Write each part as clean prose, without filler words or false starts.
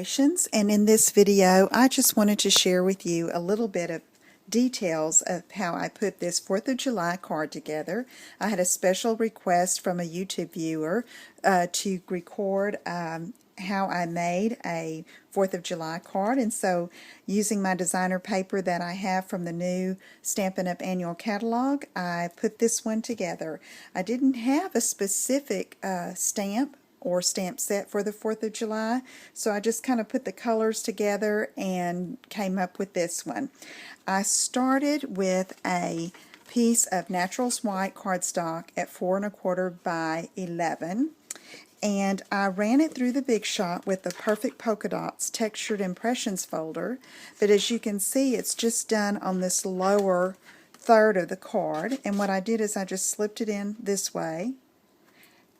decorations, and in this video I just wanted to share with you a little bit of details of how I put this 4th of July card together. I had a special request from a YouTube viewer to record how I made a 4th of July card, and so using my designer paper that I have from the new Stampin' Up! Annual Catalog, I put this one together. I didn't have a specific stamp or stamp set for the 4th of July, so I just kind of put the colors together and came up with this one. I started with a piece of Naturals White cardstock at 4 1/4 by 11, and I ran it through the Big Shot with the Perfect Polka Dots Textured Impressions folder, but as you can see it's just done on this lower third of the card, and what I did is I just slipped it in this way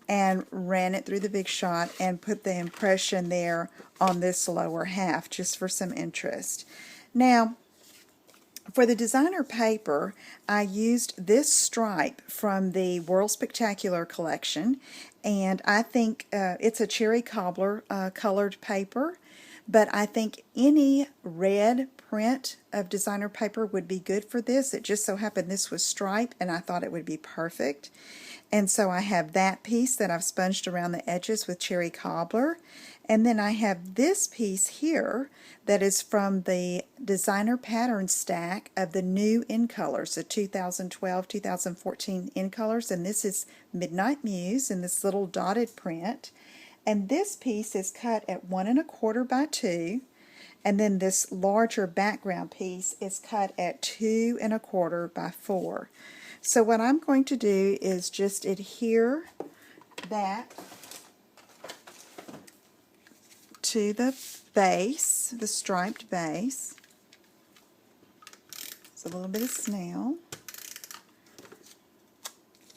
and ran it through the Big Shot and put the impression there on this lower half just for some interest. Now, for the designer paper, I used this stripe from the World Spectacular collection, and I think it's a cherry cobbler colored paper, but I think any red print of designer paper would be good for this. It just so happened this was stripe, and I thought it would be perfect. And so I have that piece that I've sponged around the edges with cherry cobbler. And then I have this piece here that is from the designer pattern stack of the new in colors, the 2012-2014 in colors. And this is Midnight Muse in this little dotted print. And this piece is cut at 1 1/4 by 2. And then this larger background piece is cut at 2 1/4 by 4. So what I'm going to do is just adhere that to the base, the striped base. It's a little bit of snail.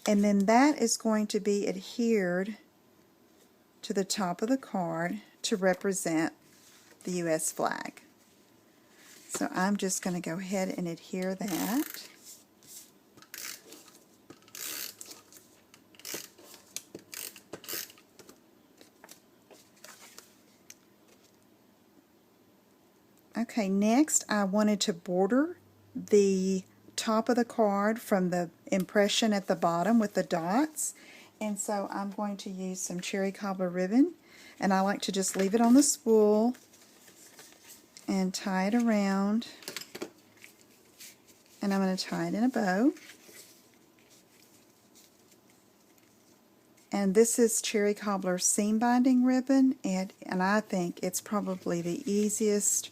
And then that is going to be adhered to the top of the card to represent the U.S. flag. So I'm just going to go ahead and adhere that. Okay, next I wanted to border the top of the card from the impression at the bottom with the dots, and so I'm going to use some cherry cobbler ribbon, and I like to just leave it on the spool and tie it around, and I'm going to tie it in a bow. And this is cherry cobbler seam binding ribbon, and I think it's probably the easiest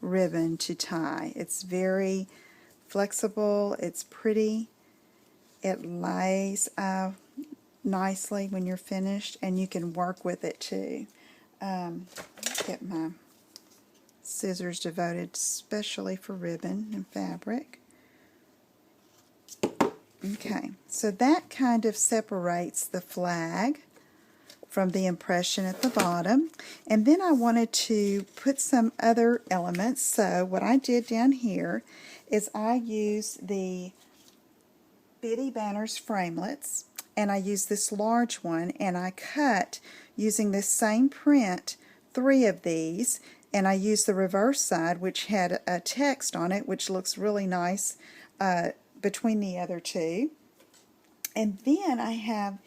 ribbon to tie. It's very flexible, it's pretty, it lays nicely when you're finished, and you can work with it too. Get my scissors devoted especially for ribbon and fabric. Okay, so that kind of separates the flag from the impression at the bottom, and then I wanted to put some other elements. So what I did down here is I used the Bitty Banners framelets, and I used this large one, and I cut using this same print 3 of these, and I used the reverse side which had a text on it which looks really nice between the other 2. And then I have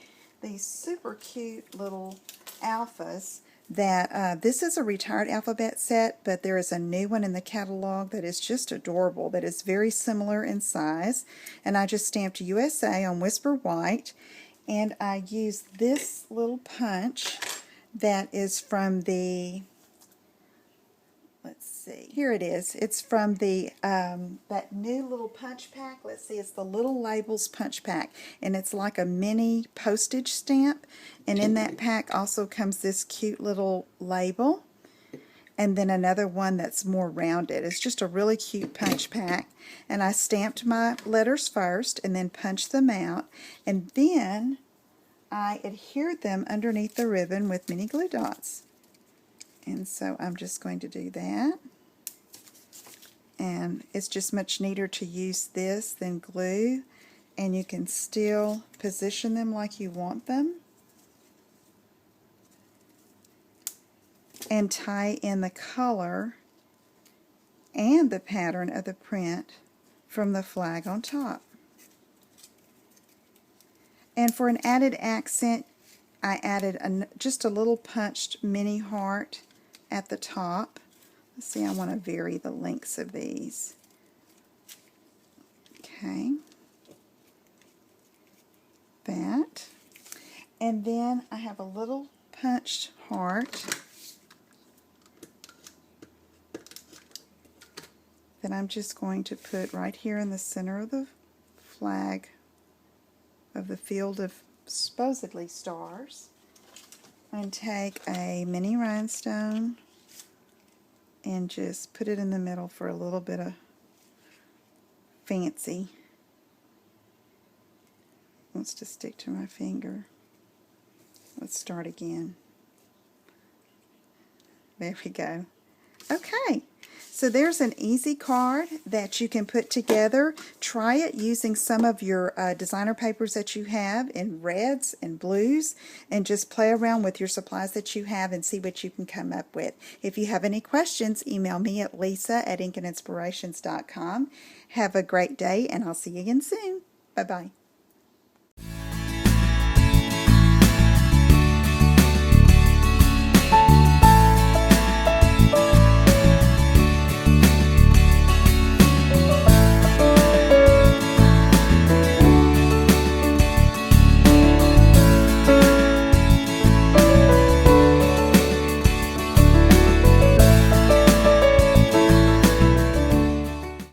these super cute little alphas that this is a retired alphabet set, but there is a new one in the catalog that is just adorable, that is very similar in size, and I just stamped USA on Whisper White, and I used this little punch that is from the, let's see, here it is. It's from the that new little punch pack. Let's see, it's the Little Labels punch pack, and it's like a mini postage stamp, and in that pack also comes this cute little label, and then another one that's more rounded. It's just a really cute punch pack, and I stamped my letters first and then punched them out, and then I adhered them underneath the ribbon with mini glue dots. And so I'm just going to do that. And it's just much neater to use this than glue, and you can still position them like you want them. and tie in the color and the pattern of the print from the flag on top. And for an added accent, I added just a little punched mini heart at the top. Let's see, I want to vary the lengths of these. Okay. That. And then I have a little punched heart that I'm just going to put right here in the center of the flag of the field of supposedly stars, and take a mini rhinestone and just put it in the middle for a little bit of fancy. Wants to stick to my finger. Let's start again. There we go. Okay, so there's an easy card that you can put together. Try it using some of your designer papers that you have in reds and blues, and just play around with your supplies that you have and see what you can come up with. If you have any questions, email me at lisa@inkandinspirations.com. Have a great day, and I'll see you again soon. Bye-bye.